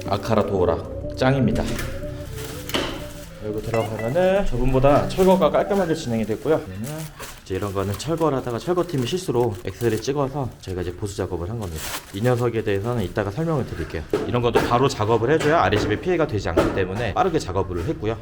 아카라 도어라 짱입니다. 여기 들어가면은 저번보다 철거가 깔끔하게 진행이 됐고요. 이제 이런 거는 철거를 하다가 철거팀이 실수로 엑셀에 찍어서 저희가 이제 보수 작업을 한 겁니다. 이 녀석에 대해서는 이따가 설명을 드릴게요. 이런 것도 바로 작업을 해줘야 아래집에 피해가 되지 않기 때문에 빠르게 작업을 했고요.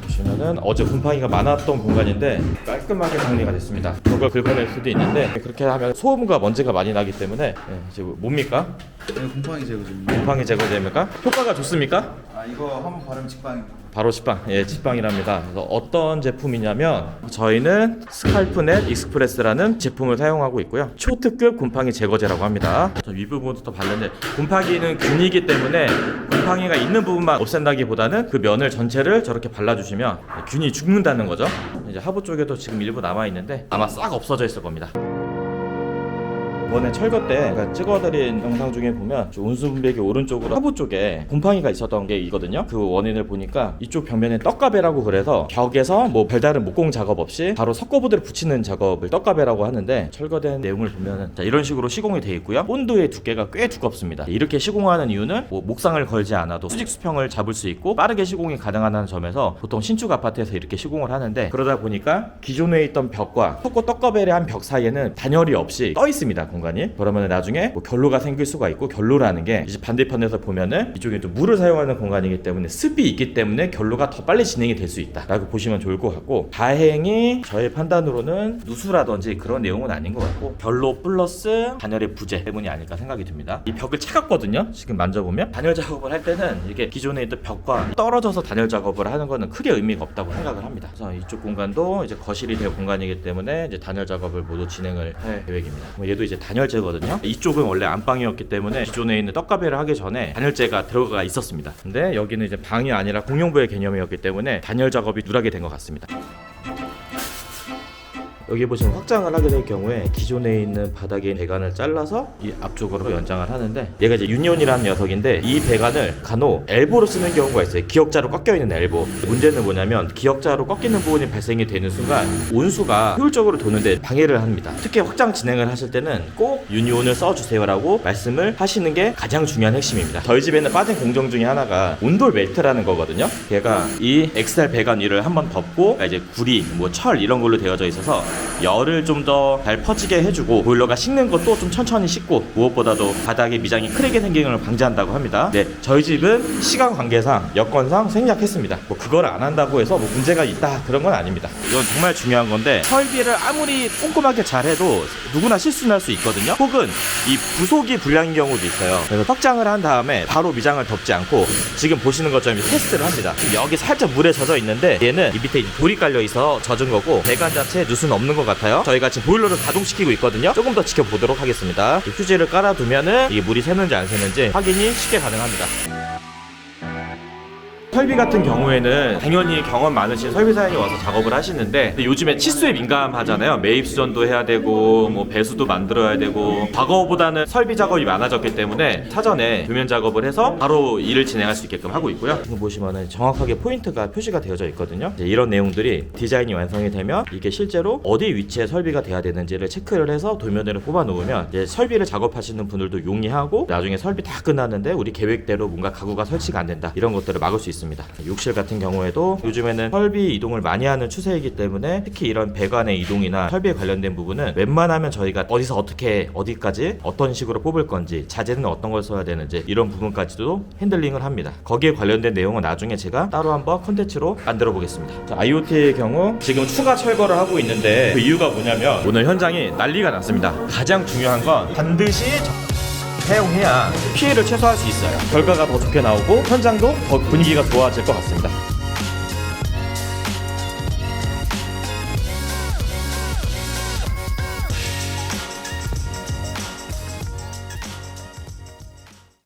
보시면은 어제 곰팡이가 많았던 공간인데 깔끔하게 정리가 됐습니다. 그걸 긁어낼 수도 있는데 그렇게 하면 소음과 먼지가 많이 나기 때문에 이제 뭡니까? 곰팡이 제거제입니다. 곰팡이 제거제입니까? 효과가 좋습니까? 이거 한번 바르면 직방입니다. 바로 직방, 직방이랍니다. 그래서 어떤 제품이냐면 저희는 스칼프넷 익스프레스라는 제품을 사용하고 있고요. 초특급 곰팡이 제거제라고 합니다. 저 윗부분부터 바르는데 곰팡이는 균이기 때문에 곰팡이가 있는 부분만 없앤다기보다는 그 면을 전체를 저렇게 발라주시면 균이 죽는다는 거죠. 이제 하부 쪽에도 지금 일부 남아있는데 아마 싹 없어져 있을 겁니다. 이번에 철거 때 제가 찍어드린 영상 중에 보면 온수분배기 오른쪽으로 하부 쪽에 곰팡이가 있었던 게 있거든요. 그 원인을 보니까 이쪽 벽면에 떡가베라고 그래서 벽에서 뭐 별다른 목공 작업 없이 바로 석고보드를 붙이는 작업을 떡가베라고 하는데 철거된 내용을 보면은 이런 식으로 시공이 되어 있고요. 본드의 두께가 꽤 두껍습니다. 이렇게 시공하는 이유는 뭐 목상을 걸지 않아도 수직 수평을 잡을 수 있고 빠르게 시공이 가능하다는 점에서 보통 신축 아파트에서 이렇게 시공을 하는데 그러다 보니까 기존에 있던 벽과 석고 떡가베의 한 벽 사이에는 단열이 없이 떠 있습니다. 공간이. 그러면 나중에 뭐 결로가 생길 수가 있고 결로라는 게 이제 반대편에서 보면은 이쪽에 좀 물을 사용하는 공간이기 때문에 습이 있기 때문에 결로가 더 빨리 진행이 될 수 있다 라고 보시면 좋을 것 같고 다행히 저의 판단으로는 누수라든지 그런 내용은 아닌 것 같고 결로 플러스 단열의 부재 때문이 아닐까 생각이 듭니다. 이 벽을 차갑거든요. 지금 만져보면 단열 작업을 할 때는 이게 기존에 있던 벽과 떨어져서 단열 작업을 하는 거는 크게 의미가 없다고 생각을 합니다. 그래서 이쪽 공간도 이제 거실이 될 공간이기 때문에 이제 단열 작업을 모두 진행을 할 계획입니다. 얘도 이제 단열재거든요. 이쪽은 원래 안방이었기 때문에 기존에 있는 떡가베를 하기 전에 단열재가 들어가 있었습니다. 근데 여기는 이제 방이 아니라 공용부의 개념이었기 때문에 단열 작업이 누락이 된 것 같습니다. 여기 보시면 확장을 하게 될 경우에 기존에 있는 바닥에 배관을 잘라서 이 앞쪽으로 연장을 하는데 얘가 이제 유니온이라는 녀석인데 이 배관을 간혹 엘보로 쓰는 경우가 있어요. 기역자로 꺾여 있는 엘보. 문제는 뭐냐면 기역자로 꺾이는 부분이 발생이 되는 순간 온수가 효율적으로 도는데 방해를 합니다. 특히 확장 진행을 하실 때는 꼭 유니온을 써주세요라고 말씀을 하시는 게 가장 중요한 핵심입니다. 저희 집에는 빠진 공정 중에 하나가 온돌 멜트라는 거거든요. 얘가 이 엑셀 배관 위를 한번 덮고 이제 구리, 뭐 철 이런 걸로 되어져 있어서 열을 좀 더 잘 퍼지게 해주고 보일러가 식는 것도 좀 천천히 식고 무엇보다도 바닥에 미장이 크게 생기는 걸 방지한다고 합니다. 네, 저희 집은 시간 관계상 여건상 생략했습니다. 뭐 그걸 안 한다고 해서 뭐 문제가 있다 그런 건 아닙니다. 이건 정말 중요한 건데 설비를 아무리 꼼꼼하게 잘해도 누구나 실수 날 수 있거든요. 혹은 이 부속이 불량인 경우도 있어요. 그래서 확장을 한 다음에 바로 미장을 덮지 않고 지금 보시는 것처럼 테스트를 합니다. 여기 살짝 물에 젖어 있는데 얘는 이 밑에 돌이 깔려 있어 젖은 거고 배관 자체에 누수는 없는 것 같아요. 저희가 지금 보일러를 가동시키고 있거든요. 조금 더 지켜보도록 하겠습니다. 휴지를 깔아두면은 이게 물이 새는지 안 새는지 확인이 쉽게 가능합니다. 설비 같은 경우에는 당연히 경험 많으신 설비사장이 와서 작업을 하시는데 요즘에 치수에 민감하잖아요. 매입 수전도 해야 되고 뭐 배수도 만들어야 되고 과거보다는 설비 작업이 많아졌기 때문에 사전에 도면 작업을 해서 바로 일을 진행할 수 있게끔 하고 있고요. 지금 보시면은 정확하게 포인트가 표시가 되어져 있거든요. 이런 내용들이 디자인이 완성이 되면 이게 실제로 어디 위치에 설비가 돼야 되는지를 체크를 해서 도면을 뽑아 놓으면 이제 설비를 작업하시는 분들도 용이하고 나중에 설비 다 끝났는데 우리 계획대로 뭔가 가구가 설치가 안 된다 이런 것들을 막을 수 있습니다. 욕실 같은 경우에도 요즘에는 설비 이동을 많이 하는 추세이기 때문에 특히 이런 배관의 이동이나 설비에 관련된 부분은 웬만하면 저희가 어디서 어떻게 어디까지 어떤 식으로 뽑을 건지 자재는 어떤 걸 써야 되는지 이런 부분까지도 핸들링을 합니다. 거기에 관련된 내용은 나중에 제가 따로 한번 콘텐츠로 만들어 보겠습니다. IoT의 경우 지금 추가 철거를 하고 있는데 그 이유가 뭐냐면 오늘 현장이 난리가 났습니다. 가장 중요한 건 반드시 사용해야 피해를 최소화할 수 있어요. 결과가 더 좋게 나오고 현장도 더 분위기가 좋아질 것 같습니다.